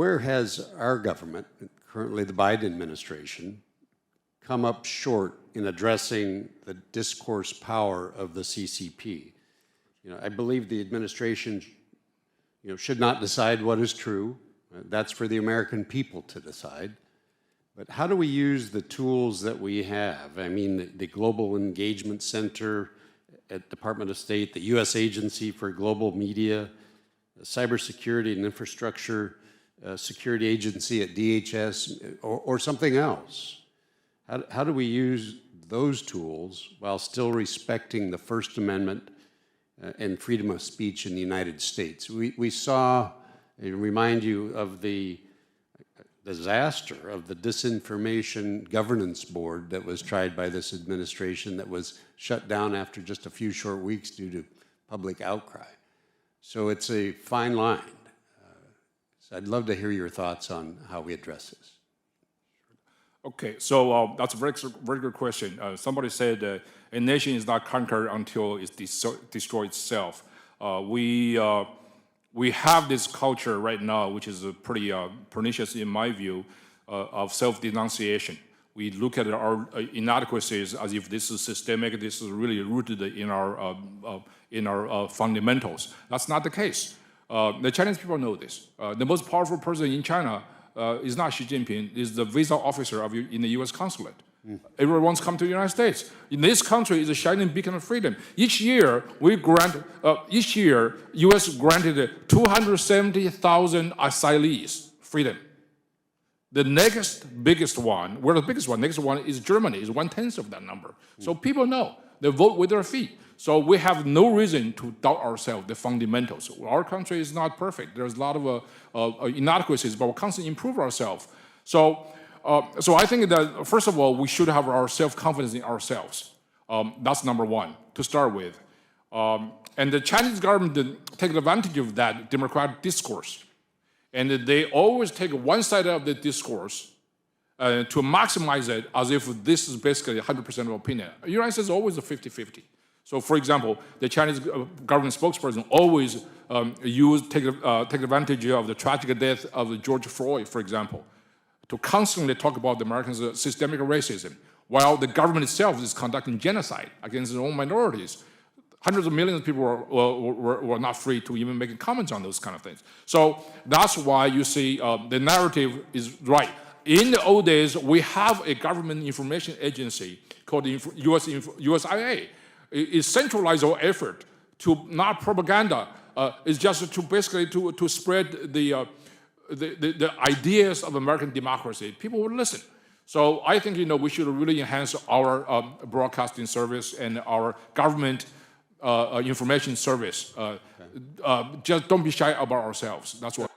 Where has our government, currently the Biden administration, come up short in addressing the discourse power of the CCP? I believe the administration, should not decide what is true. That's for the American people to decide. But how do we use the tools that we have? I mean, the Global Engagement Center at Department of State, the U.S. Agency for Global Media, the Cybersecurity and Infrastructure Security Agency at DHS, or something else. How do we use those tools while still respecting the First Amendment and freedom of speech in the United States? We saw, I remind you of the disaster of the Disinformation Governance Board that was tried by this administration that was shut down after just a few short weeks due to public outcry. So it's a fine line. So I'd love to hear your thoughts on how we address this. Okay, so that's a very good question. Somebody said a nation is not conquered until it destroys itself. We have this culture right now, which is pretty pernicious in my view, of self-denunciation. We look at our inadequacies as if this is systemic, this is really rooted in our fundamentals. That's not the case. The Chinese people know this. The most powerful person in China is not Xi Jinping, is the visa officer in the US consulate. Everyone wants to come to the United States. In this country is a shining beacon of freedom. Each year, US granted 270,000 asylees freedom. The next biggest one, we're the biggest one, next one is Germany, is 1/10 of that number. So people know, they vote with their feet. So we have no reason to doubt ourselves, the fundamentals. Our country is not perfect. There's a lot of inadequacies, but we constantly improve ourselves. So I think that, first of all, we should have our self-confidence in ourselves. That's number one, to start with. And the Chinese government take advantage of that democratic discourse. And they always take one side of the discourse to maximize it as if this is basically 100% of opinion. The United States is always a 50-50. So, for example, the Chinese government spokesperson always take advantage of the tragic death of George Floyd, for example, to constantly talk about the Americans' systemic racism, while the government itself is conducting genocide against their own minorities. Hundreds of millions of people were not free to even make comments on those kind of things. So that's why you see the narrative is right. In the old days, we have a government information agency called the USIA. It centralized our effort to not propaganda. It's just to basically to spread the ideas of American democracy. People would listen. So I think we should really enhance our broadcasting service and our government information service. Just don't be shy about ourselves. That's what.